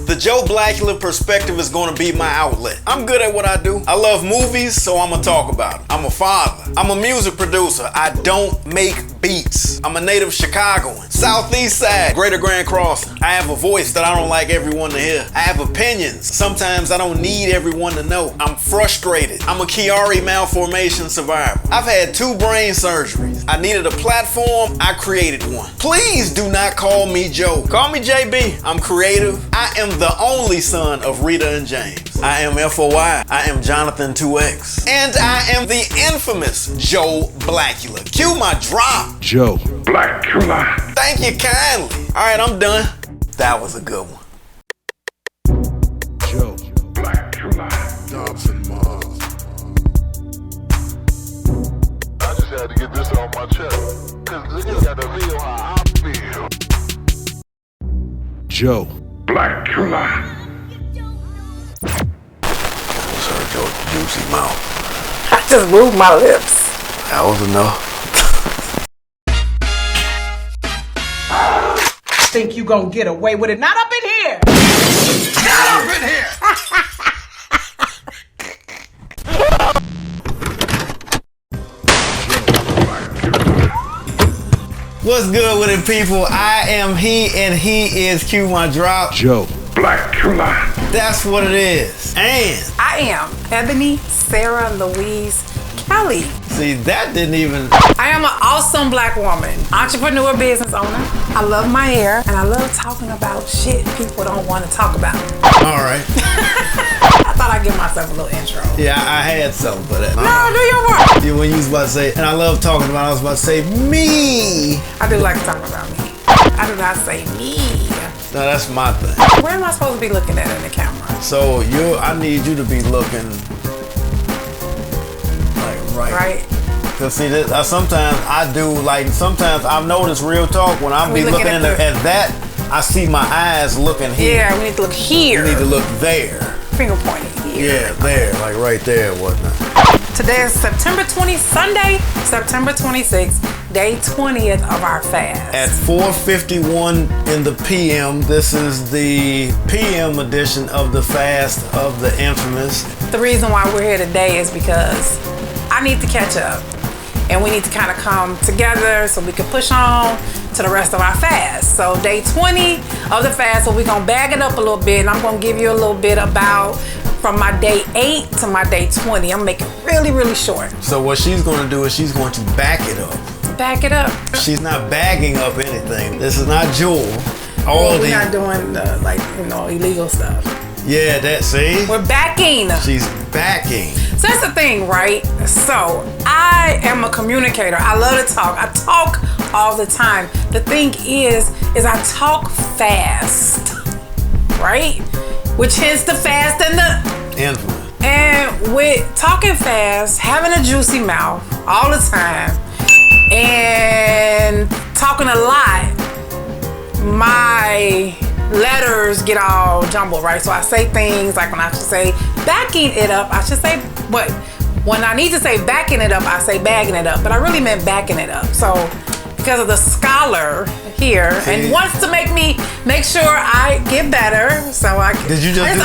The Joe Blacula perspective is going to be my outlet. I'm good at what I do. I love movies, so I'm going to talk about it. I'm a father. I'm a music producer. I don't make beats. I'm a native Chicagoan. Southeast side, Greater Grand Crossing. I have a voice that I don't like everyone to hear. I have opinions. Sometimes I don't need everyone to know. I'm frustrated. I'm a Chiari malformation survivor. I've had 2 brain surgeries. I needed a platform. I created one. Please do not call me Joe. Call me JB. I'm creative. I am the only son of Rita and James. I am FOI. I am Jonathan 2X. And I am the infamous Joe Blacula. Cue my drop. Joe Blacula. Thank you kindly. All right, I'm done. That was a good one. Joe Blacula. Dobson Mars. I just had to get this off my chest. Cause you gotta feel how I feel. Joe Blacula. Sir, Joe, juicy mouth. I just moved my lips. That was enough. Think you gonna get away with it? Not up in here! Get up in here! What's good with it, people? I am he and he is Cue my drop. Joe Blacula. That's what it is. And I am Ebony Sarah Louise Kelly. see, that didn't even. I am an awesome black woman, entrepreneur, business owner. I love my hair and I love talking about shit people don't want to talk about. All right. I thought I'd give myself a little intro. Yeah, I had something for that. No, do your work. Yeah, when you was about to say, and I love talking about, I was about to say me. I do like to talk about me. I do not say me. No, that's my thing. Where am I supposed to be looking at in the camera? So I need you to be looking like Right? Cause see, sometimes I do like. Sometimes I've noticed real talk when I be looking at that. I see my eyes looking here. Yeah, we need to look here. You need to look there. Finger pointing here. Yeah, there, like right there and whatnot. Today is Sunday, September 26th, day 20th of our fast. At 4:51 in the PM, this is the PM edition of the fast of the infamous. The reason why we're here today is because I need to catch up. And we need to kind of come together so we can push on to the rest of our fast. So day 20 of the fast, so we're gonna bag it up a little bit, and I'm gonna give you a little bit about from my day 8 to my day 20. I'm making it really, really short. So what she's gonna do is she's going to back it up. Back it up. She's not bagging up anything. This is not Jewel. We're not doing illegal stuff. Yeah, see? We're backing. She's backing. So that's the thing, right? So I am a communicator. I love to talk. I talk all the time. The thing is I talk fast, right? Which hence the fast and the infamous. And with talking fast, having a juicy mouth all the time, and talking a lot, my letters get all jumbled, right? So I say things like when I should say backing it up, I should say, but when I need to say backing it up, I say bagging it up, but I really meant backing it up. So because of the scholar here and wants to make sure I get better, so I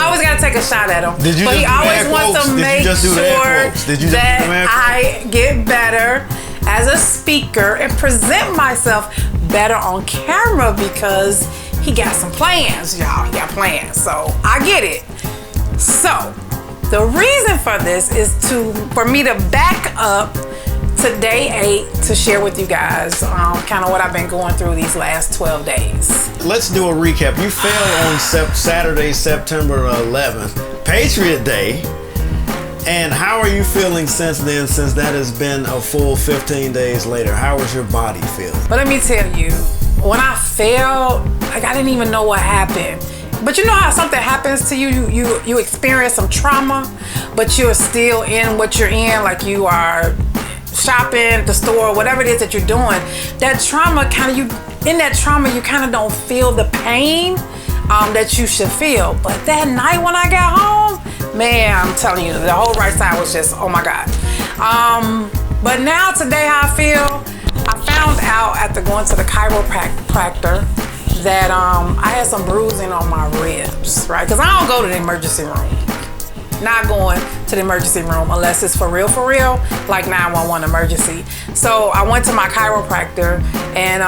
always gotta take a shot at him. But he always wants to make sure that I get better as a speaker and present myself better on camera because he got some plans, y'all. He got plans, so I get it. So the reason for this is for me to back up to day 8 to share with you guys kind of what I've been going through these last 12 days. Let's do a recap. You fell on Saturday, September 11th, Patriot Day. And how are you feeling since then, since that has been a full 15 days later? How is your body feeling? But let me tell you, when I fell, like I didn't even know what happened. But you know how something happens to you, you experience some trauma, but you're still in what you're in, like you are shopping at the store, whatever it is that you're doing. That trauma in that trauma, you kind of don't feel the pain that you should feel. But that night when I got home, man, I'm telling you, the whole right side was just, oh my God. But now today how I feel, I found out after going to the chiropractor that I had some bruising on my ribs, right? Because I don't go to the emergency room. Not going to the emergency room unless it's for real, like 911 emergency. So I went to my chiropractor and,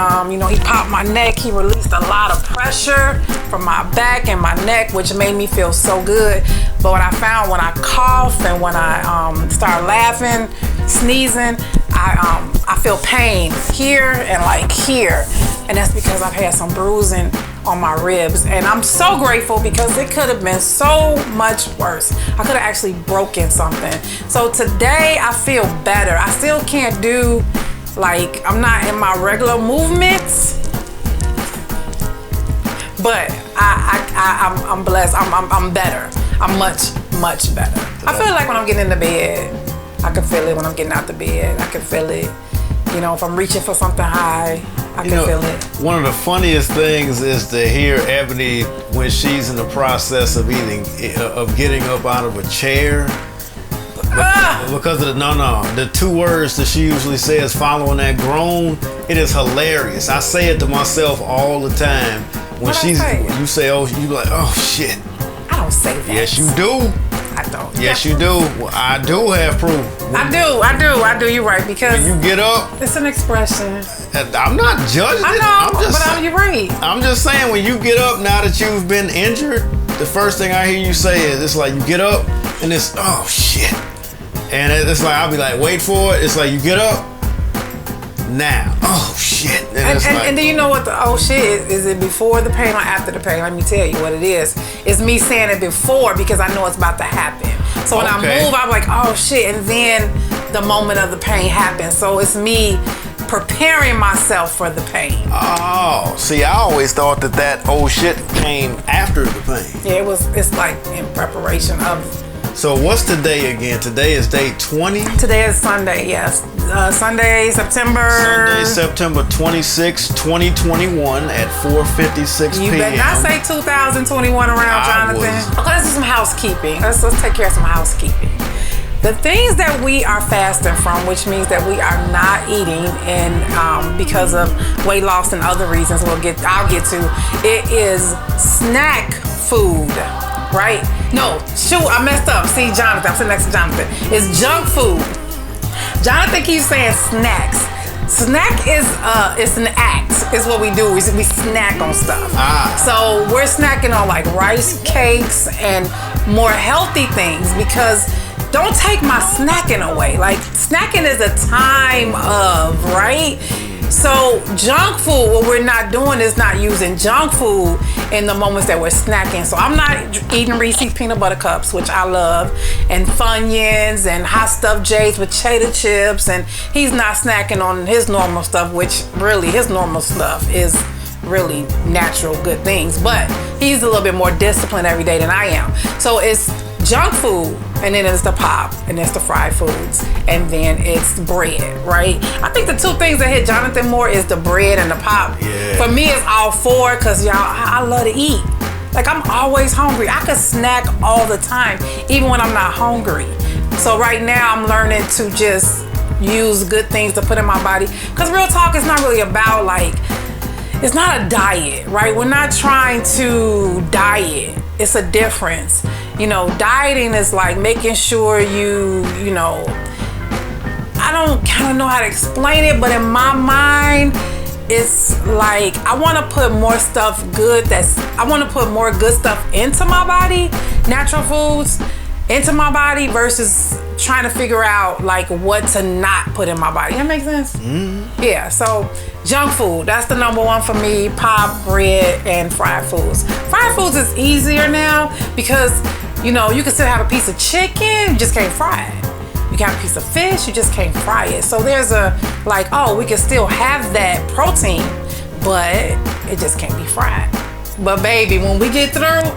he popped my neck. He released a lot of pressure from my back and my neck, which made me feel so good. But what I found when I cough and when I start laughing, sneezing, I feel pain here and like here. And that's because I've had some bruising on my ribs, and I'm so grateful because it could have been so much worse. I could have actually broken something. So today I feel better. I still can't do, like, I'm not in my regular movements, but I'm blessed. I'm better. I'm much better. I feel like when I'm getting into bed, I can feel it. When I'm getting out the bed, I can feel it. If I'm reaching for something high, I can feel it. One of the funniest things is to hear Ebony when she's in the process of getting up out of a chair. Because of the 2 words that she usually says following that groan, it is hilarious. I say it to myself all the time. When you say, oh, you like, oh shit. I don't say that. Yes, you do. I don't. Yes, you do. Well, I do have proof. I do. You're right, because when you get up, it's an expression. I'm not judging it. You're right. I'm just saying, when you get up now that you've been injured, the first thing I hear you say is, it's like you get up and it's, oh shit. And it's like, I'll be like, wait for it. It's like, you get up now. Oh shit. And do you know what the oh shit is? Is it before the pain or after the pain? Let me tell you what it is. It's me saying it before because I know it's about to happen. So when I move, I'm like, oh shit. And then the moment of the pain happens. So it's me preparing myself for the pain. Oh, see, I always thought that oh shit came after the pain. Yeah, it's like in preparation of. So what's today again? Today is day 20? Today is Sunday, yes. Sunday, September 26, 2021 at 4:56 p.m. You better not say 2021 around, Jonathan. Okay, let's do some housekeeping. Let's take care of some housekeeping. The things that we are fasting from, which means that we are not eating, and because of weight loss and other reasons I'll get to, it is snack food, right? No, shoot, I messed up. See, Jonathan, I'm sitting next to Jonathan. It's junk food. Jonathan keeps saying snacks. Snack is it's an act. It's what we do. We snack on stuff. So we're snacking on like rice cakes and more healthy things, because don't take my snacking away. Like, snacking is a time of, right? So junk food, what we're not doing is not using junk food in the moments that we're snacking. So I'm not eating Reese's peanut butter cups, which I love, and Funyuns and hot stuffed J's with cheddar chips, and he's not snacking on his normal stuff, which really his normal stuff is really natural good things, but he's a little bit more disciplined every day than I am. So it's junk food, and then it's the pop, and it's the fried foods, and then it's bread, right? I think the 2 things that hit Jonathan more is the bread and the pop. Yeah. For me, it's all 4, because y'all, I love to eat. Like, I'm always hungry. I could snack all the time, even when I'm not hungry. So right now, I'm learning to just use good things to put in my body, because real talk, it's not really about, like, it's not a diet, right? We're not trying to diet. It's a difference. Dieting is like making sure I don't kind of know how to explain it, but in my mind, it's like I want to put more stuff I want to put more good stuff into my body, natural foods into my body, versus trying to figure out like what to not put in my body. That makes sense? Mm-hmm. Yeah, so junk food, that's the number 1 for me. Pop, bread, and fried foods. Fried foods is easier now because, you can still have a piece of chicken, you just can't fry it. You can have a piece of fish, you just can't fry it. So there's we can still have that protein, but it just can't be fried. But baby, when we get through,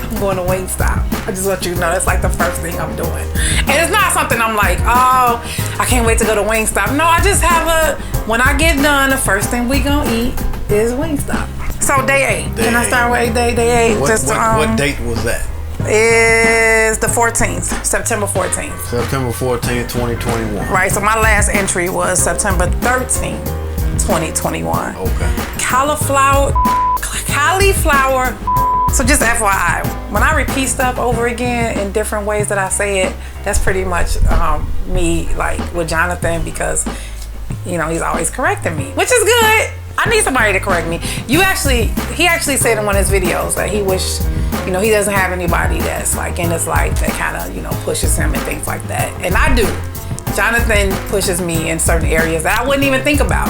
I'm going to Wingstop. I just want you to know that's like the first thing I'm doing. And it's not something I'm like, oh, I can't wait to go to Wingstop. No, I just have when I get done, the first thing we gonna eat is Wingstop. So day 8. Can I start with day 8? What date was that? Is the 14th, September 14th. September 14th, 2021. Right, so my last entry was September 13th, 2021. Okay. Cauliflower. So just FYI, when I repeat stuff over again in different ways that I say it, that's pretty much me, like with Jonathan, because you know he's always correcting me, which is good. I need somebody to correct me. He actually said in one of his videos that he wished, you know, he doesn't have anybody that's like in his life that kind of, you know, pushes him and things like that. And I do. Jonathan pushes me in certain areas that I wouldn't even think about.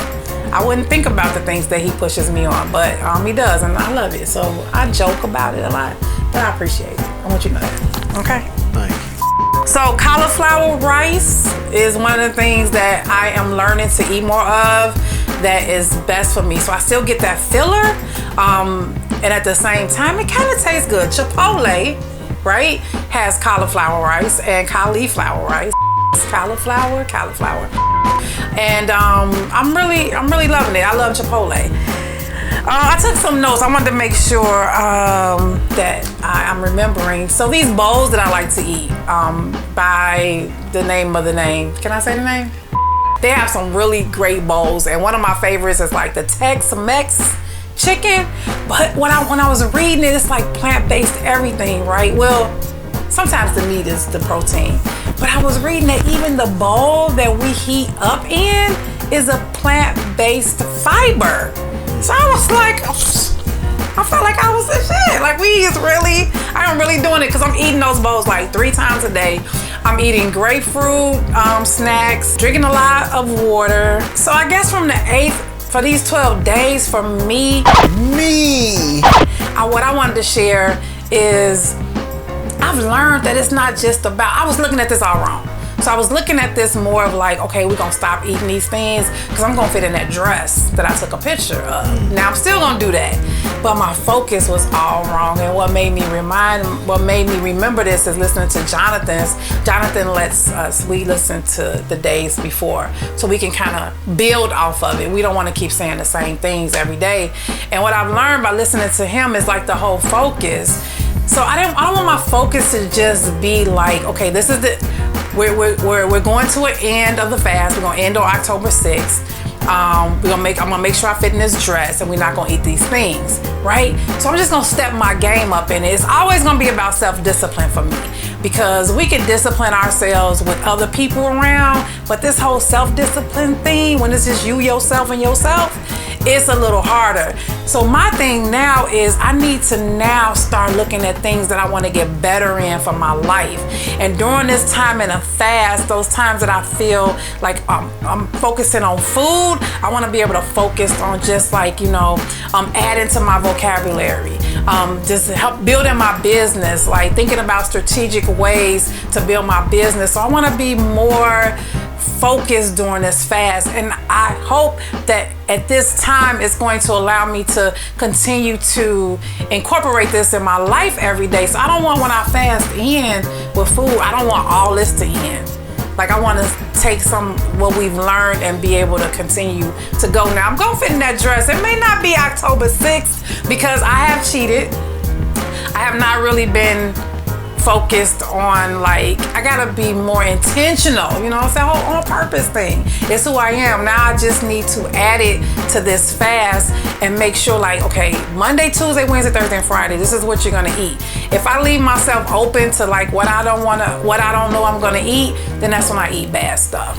I wouldn't think about the things that he pushes me on, but he does, and I love it. So I joke about it a lot, but I appreciate it. I want you to know that. Okay? Thank you. So cauliflower rice is one of the things that I am learning to eat more of that is best for me. So I still get that filler, and at the same time, it kind of tastes good. Chipotle, right, has cauliflower rice and cauliflower rice. Cauliflower. And I'm really loving it. I love Chipotle. I took some notes. I wanted to make sure that I'm remembering. So these bowls that I like to eat by the name of the name. Can I say the name? They have some really great bowls, and one of my favorites is like the Tex-Mex chicken. But when I was reading it, it's like plant-based everything, right? Well, sometimes the meat is the protein. But I was reading that even the bowl that we heat up in is a plant-based fiber. So I was like, I felt like I was the shit. Like I'm really doing it because I'm eating those bowls like 3 times a day. I'm eating grapefruit snacks, drinking a lot of water. So I guess from the 8th, for these 12 days, for me, what I wanted to share is I've learned that it's not just about, I was looking at this all wrong. So I was looking at this more of like, okay, we're gonna stop eating these things because I'm gonna fit in that dress that I took a picture of. Now I'm still gonna do that, but my focus was all wrong. And what made me remember this is listening to Jonathan's. Jonathan lets us, we listen to the days before so we can kind of build off of it. We don't wanna keep saying the same things every day. And what I've learned by listening to him is like the whole focus. So I don't want my focus to just be like, okay, this is we're going to an end of the fast. We're gonna end on October 6th. I'm gonna make sure I fit in this dress, and we're not gonna eat these things, right? So I'm just gonna step my game up in it. It's always gonna be about self-discipline for me, because we can discipline ourselves with other people around, but this whole self-discipline thing, when it's just you, yourself, and yourself, it's a little harder. So my thing now is I need to now start looking at things that I want to get better in for my life. And during this time in a fast, those times that I feel like I'm focusing on food, I want to be able to focus on just like, adding to my vocabulary, just help building my business, like thinking about strategic ways to build my business. So I want to be more focused during this fast, and I hope that at this time it's going to allow me to continue to incorporate this in my life every day. So I don't want, when I fast in with food, I don't want all this to end. Like I want to take what we've learned and be able to continue to go. Now I'm gonna fit in that dress. It may not be October 6th because I have cheated. I have not really been focused on, like, I gotta be more intentional, it's a whole on purpose thing. It's who I am. Now I just need to add it to this fast and make sure, like, okay, Monday, Tuesday, Wednesday, Thursday, and Friday, this is what you're gonna eat. If I leave myself open to like what I don't know I'm gonna eat, then that's when I eat bad stuff.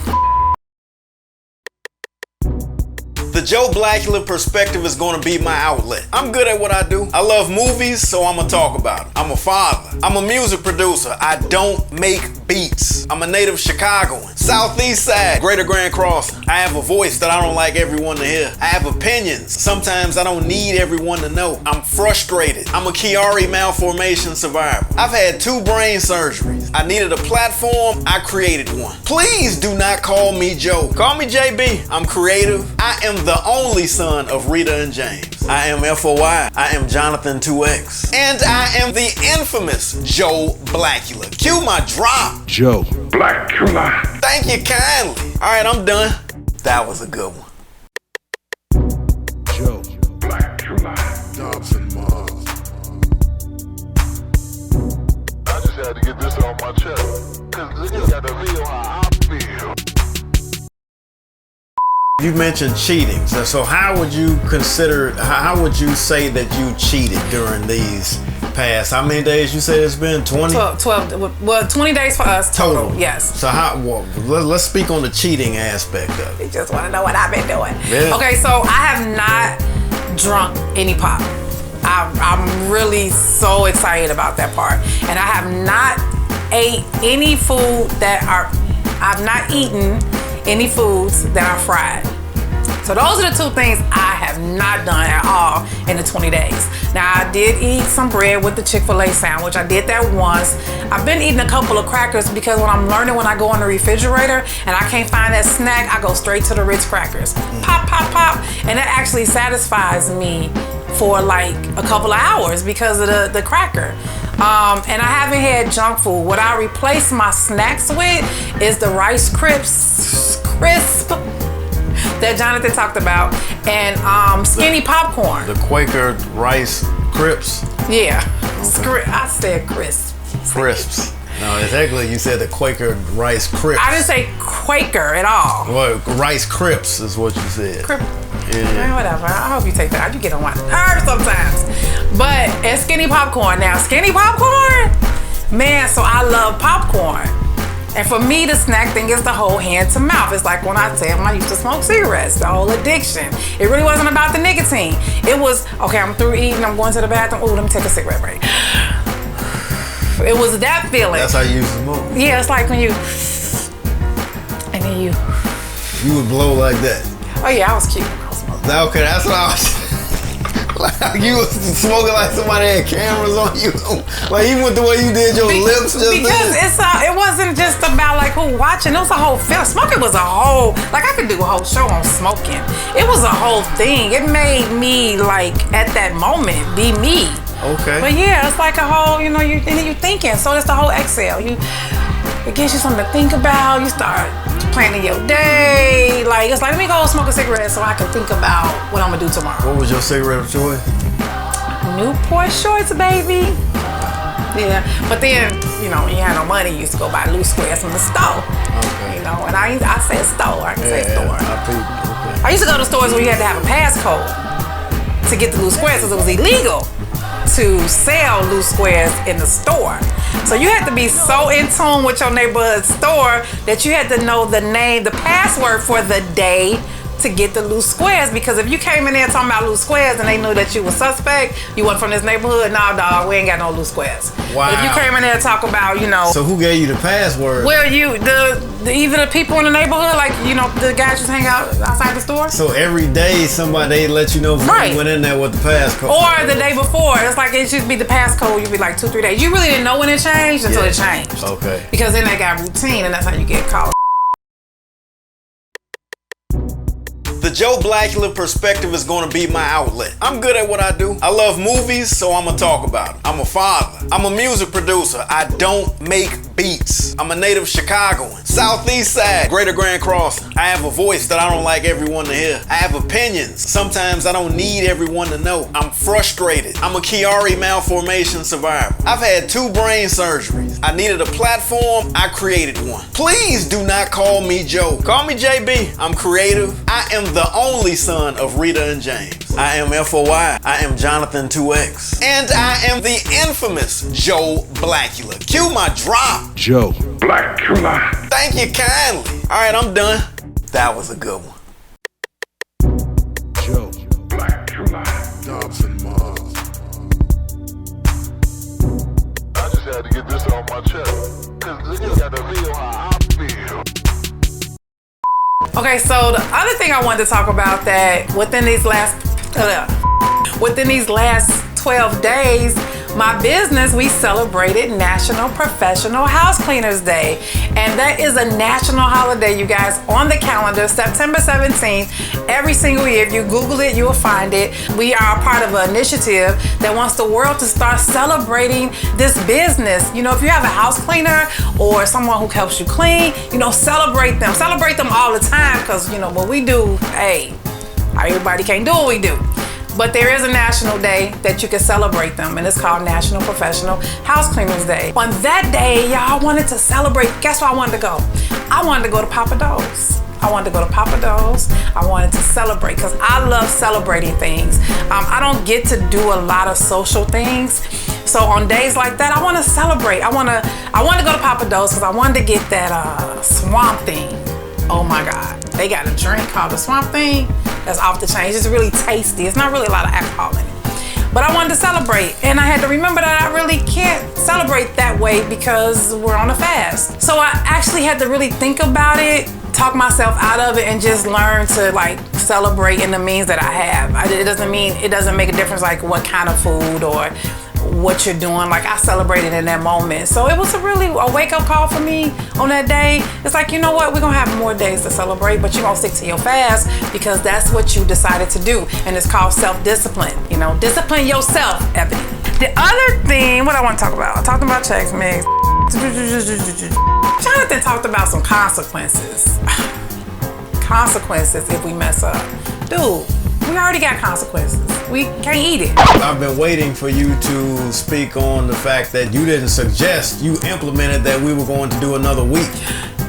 The Joe Blacula perspective is going to be my outlet. I'm good at what I do. I love movies, so I'm going to talk about it. I'm a father. I'm a music producer. I don't make beats. I'm a native Chicagoan. Southeast side, Greater Grand Crossing. I have a voice that I don't like everyone to hear. I have opinions. Sometimes I don't need everyone to know. I'm frustrated. I'm a Chiari malformation survivor. I've had 2 brain surgeries. I needed a platform. I created one. Please do not call me Joe. Call me JB. I'm creative. I am the only son of Rita and James. I am FOI. I am Jonathan 2X. And I am the infamous Joe Blacula. Cue my drop. Joe Blacula. Thank you kindly. All right, I'm done. That was a good one. Joe Blacula. Dobson Mars. I just had to get this off my chest. Cause you gotta feel how I feel. You mentioned cheating. So how would you consider, how would you say that you cheated during these past, how many days you said it's been? 20? 12, well, 20 days for us total. Yes. So let's speak on the cheating aspect of it. You just want to know what I've been doing. Yeah. Okay, so I have not drunk any pop. I'm really so excited about that part. And I have not ate any food I've not eaten any foods that are fried. So those are the two things I have not done at all in the 20 days. Now, I did eat some bread with the Chick-fil-A sandwich. I did that once. I've been eating a couple of crackers because what I'm learning when I go in the refrigerator and I can't find that snack, I go straight to the Ritz crackers. Pop, pop, pop. And that actually satisfies me for like a couple of hours because of the cracker. And I haven't had junk food. What I replace my snacks with is the Rice Crisp that Jonathan talked about, and skinny popcorn. The Quaker Rice Crisps? Yeah. Okay. I said crisp. Crisps. No, exactly. You said the Quaker Rice Crisps. I didn't say Quaker at all. Well, Rice Crisps is what you said. Yeah. Whatever. I hope you take that out. You get on my nerves sometimes. But and skinny popcorn. Now, skinny popcorn, man, so I love popcorn. And for me, the snack thing is the whole hand to mouth. It's like when I tell them I used to smoke cigarettes, the whole addiction. It really wasn't about the nicotine. It was, okay, I'm through eating, I'm going to the bathroom. Ooh, let me take a cigarette break. It was that feeling. That's how you used to smoke? Yeah, it's like when you, and then you. You would blow like that? Oh yeah, I was cute when I was smoking. Okay, that's what I was. Like you was smoking like somebody had cameras on you. Like even with the way you did your lips just because it wasn't just about like who watching. It was a whole film. Smoking was a whole, like I could do a whole show on smoking. It was a whole thing. It made me like at that moment be me. Okay. But yeah, it's like a whole, you're thinking. So that's the whole exhale. It gives you something to think about. You start planning your day. Like it's like, let me go smoke a cigarette so I can think about what I'm gonna do tomorrow. What was your cigarette of choice? Newport Shorts, baby. Yeah, but then when you had no money, you used to go buy loose squares from the store. Okay. And I said store. I can say store. Okay. I used to go to stores where you had to have a passcode to get the loose squares because it was illegal to sell loose squares in the store. So you had to be so in tune with your neighborhood store that you had to know the name, the password for the day to get the loose squares, because if you came in there talking about loose squares and they knew that you were suspect, you wasn't from this neighborhood, nah dog, we ain't got no loose squares. Wow. But if you came in there talking about, So who gave you the password? Well, either the people in the neighborhood, like, the guys just hang out outside the store. So every day they let you know before you went in there with the passcode. Or the day before. It's like it should be the passcode, you'd be like 2-3 days. You really didn't know when it changed until it changed. Okay. Because then they got routine and that's how you get caught. The Joe Blacula perspective is going to be my outlet. I'm good at what I do. I love movies, so I'm going to talk about it. I'm a father. I'm a music producer. I don't make beats. I'm a native Chicagoan. Southeast side, Greater Grand Crossing. I have a voice that I don't like everyone to hear. I have opinions. Sometimes I don't need everyone to know. I'm frustrated. I'm a Chiari malformation survivor. I've had 2 brain surgeries. I needed a platform. I created one. Please do not call me Joe. Call me JB. I'm creative. I am the only son of Rita and James. I am FOI. I am Jonathan 2X. And I am the infamous Joe Blacula. Cue my drop. Joe Blacula. Thank you kindly. All right, I'm done. That was a good one. Joe Blacula. Dobson Mars. I just had to get this off my chest. Cause you gotta feel how I feel. Okay, so the other thing I wanted to talk about that within these last 12 days, my business, we celebrated National Professional House Cleaners Day. And that is a national holiday, you guys, on the calendar, September 17th, every single year. If you Google it, you will find it. We are a part of an initiative that wants the world to start celebrating this business. If you have a house cleaner or someone who helps you clean, celebrate them. Celebrate them all the time because, what we do, hey, everybody can't do what we do. But there is a national day that you can celebrate them, and it's called National Professional House Cleaners Day. On that day, y'all, I wanted to celebrate. Guess where I wanted to go? I wanted to go to Papa Do's. I wanted to go to Papa Do's. I wanted to celebrate because I love celebrating things. I don't get to do a lot of social things. So on days like that, I want to celebrate. I want to go to Papa Do's because I wanted to get that Swamp Thing. Oh my God. They got a drink called the Swamp Thing that's off the chain. It's just really tasty. It's not really a lot of alcohol in it. But I wanted to celebrate, and I had to remember that I really can't celebrate that way because we're on a fast. So I actually had to really think about it, talk myself out of it, and just learn to like celebrate in the means that I have. It doesn't make a difference like what kind of food or what you're doing. Like I celebrated in that moment. So it was a wake-up call for me on that day. It's like, you know what, we're gonna have more days to celebrate, but you're gonna stick to your fast because that's what you decided to do. And it's called self-discipline. You know, discipline yourself, Ebony. The other thing, what I want to talk about, I talked about checks mix. Jonathan talked about some consequences. Consequences if we mess up. Dude, we already got consequences. We can't eat it. I've been waiting for you to speak on the fact that you didn't suggest, you implemented that we were going to do another week.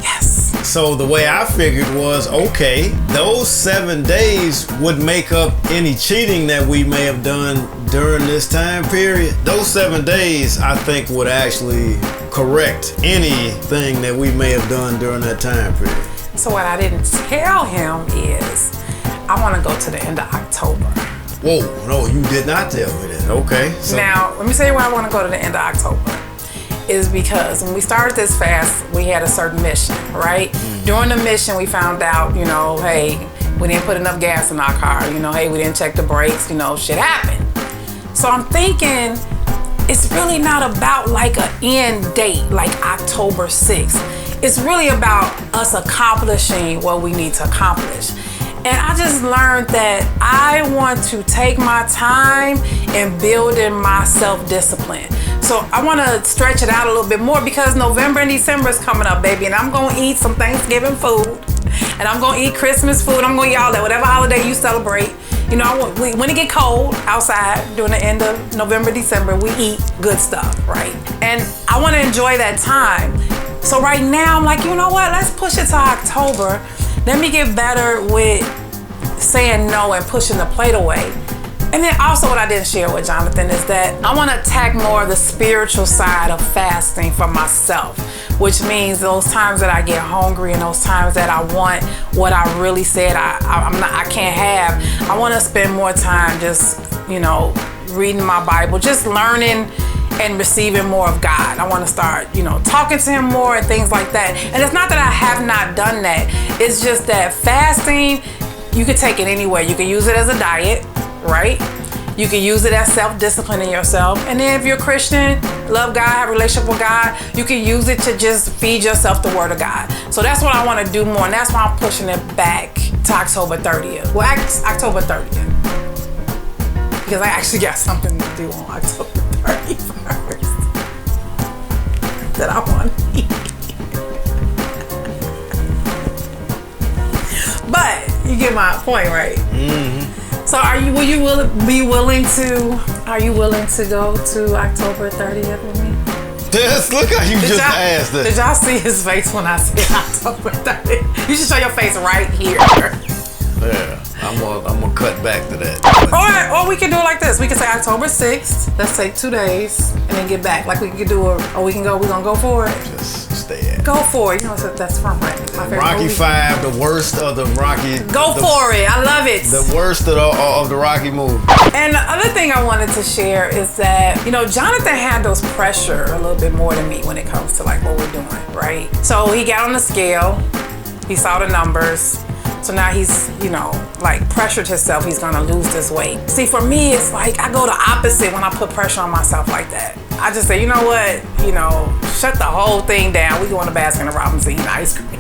Yes. So the way I figured was, okay, those 7 days would make up any cheating that we may have done during this time period. Those 7 days, I think, would actually correct anything that we may have done during that time period. So what I didn't tell him is I want to go to the end of October. Whoa, no, you did not tell me that. Okay. So Now, let me tell you why I want to go to the end of October. Is because when we started this fast, we had a certain mission, right? During the mission, we found out, you know, hey, we didn't put enough gas in our car. You know, hey, we didn't check the brakes. You know, shit happened. So I'm thinking it's really not about like an end date, like October 6th. It's really about us accomplishing what we need to accomplish. And I just learned that I want to take my time in building my self-discipline. So I want to stretch it out a little bit more because November and December is coming up, baby. And I'm going to eat some Thanksgiving food. And I'm going to eat Christmas food. I'm going to eat all that, whatever holiday you celebrate. You know, when it get cold outside during the end of November, December, we eat good stuff, right? And I want to enjoy that time. So right now, I'm like, you know what? Let's push it to October. Let me get better with saying no and pushing the plate away. And then also what I didn't share with Jonathan is that I want to attack more of the spiritual side of fasting for myself, which means those times that I get hungry and those times that I want what I really said I can't have. I want to spend more time just, you know, reading my Bible, just learning and receiving more of God. I want to start, you know, talking to him more and things like that. And it's not that I have not done that. It's just that fasting, you can take it anywhere. You can use it as a diet, right? You can use it as self-discipline in yourself. And then if you're a Christian, love God, have a relationship with God, you can use it to just feed yourself the word of God. So that's what I want to do more. And that's why I'm pushing it back to October 30th. Well, October 30th. Because I actually got something to do on October 31st that I want to eat. But you get my point, right? Mm-hmm. So are you willing to go to October 30th with me? Yes, look how you just asked it. Did y'all see his face when I said October 30th? You should show your face right here. Yeah, I'm gonna cut back to that. Or we can do it like this. We can say October 6th. Let's take 2 days and then get back. Like we could do we're gonna go for it. Just stay at it. Go for it. You know that's from my favorite Rocky movie. 5, the worst of the Rocky. Go for it. I love it. The worst of the Rocky movie. And the other thing I wanted to share is that, you know, Jonathan handles pressure a little bit more than me when it comes to like what we're doing, right? So he got on the scale, he saw the numbers. So now he's, you know, like pressured himself. He's gonna lose this weight. See, for me, it's like I go the opposite when I put pressure on myself like that. I just say, you know what, you know, shut the whole thing down. We going to Baskin Robbins and eat ice cream.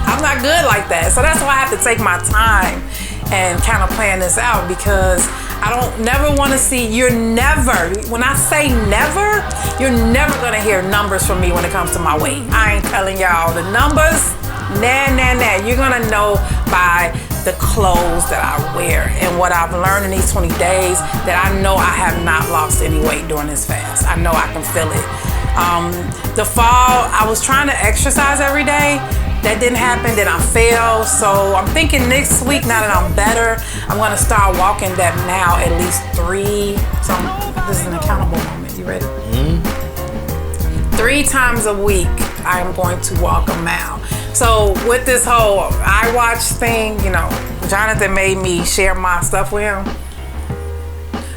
I'm not good like that. So that's why I have to take my time and kind of plan this out because I don't never want to see, when I say never, you're never gonna hear numbers from me when it comes to my weight. I ain't telling y'all the numbers. Nah. You're gonna know by the clothes that I wear and what I've learned in these 20 days that I know I have not lost any weight during this fast. I know I can feel it. The fall, I was trying to exercise every day, that didn't happen, then I failed. So I'm thinking next week, now that I'm better, I'm gonna start walking that mile at least 3. So this is an accountable moment. You ready? 3 times a week, I'm going to walk a mile. So with this whole iWatch thing, you know, Jonathan made me share my stuff with him.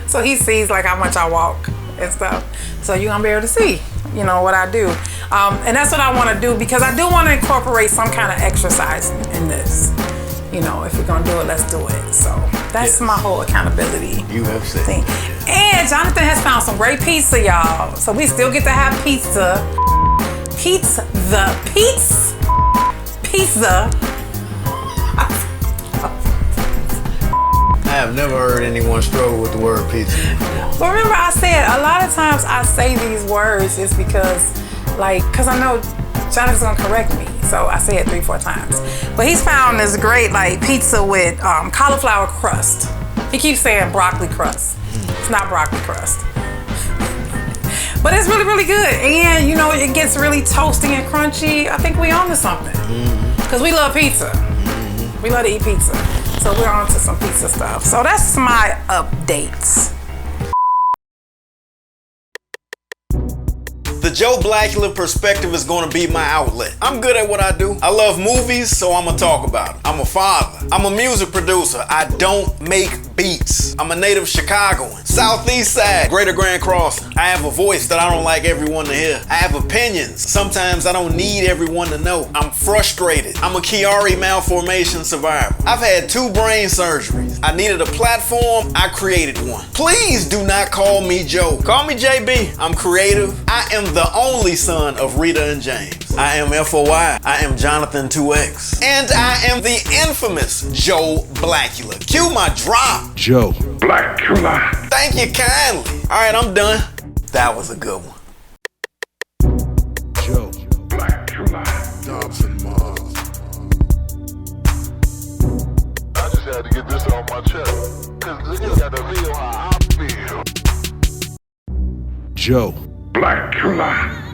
So he sees like how much I walk and stuff. So you're gonna be able to see, you know, what I do. And that's what I wanna do, because I do wanna incorporate some kind of exercise in this. You know, if we're gonna do it, let's do it. So that's my whole accountability You have said. thing. And Jonathan has found some great pizza, y'all. So we still get to have pizza. Pizza. I have never heard anyone struggle with the word pizza. But remember, I said a lot of times I say these words is because I know Jonathan's gonna correct me. So I say it 3-4 times. But he's found this great like pizza with cauliflower crust. He keeps saying broccoli crust. It's not broccoli crust. But it's really, really good. And you know, it gets really toasty and crunchy. I think we on to something. Because we love pizza. We love to eat pizza. So we're on to some pizza stuff. So that's my updates. The Joe Blacula perspective is going to be my outlet. I'm good at what I do. I love movies, so I'm going to talk about it. I'm a father. I'm a music producer. I don't make beats. I'm a native Chicagoan. Southeast side, Greater Grand Crossing. I have a voice that I don't like everyone to hear. I have opinions. Sometimes I don't need everyone to know. I'm frustrated. I'm a Chiari malformation survivor. I've had 2 brain surgeries. I needed a platform. I created one. Please do not call me Joe. Call me JB. I'm creative. I am the only son of Rita and James. I am FOI. I am Jonathan 2X. And I am the infamous Joe Blacula. Cue my drop. Joe Blacula. Thank you kindly. All right, I'm done. That was a good one. Joe Blacula. Dobson Mars. I just had to get this off my chest. Cause you gotta feel how I feel. Joe Blacula.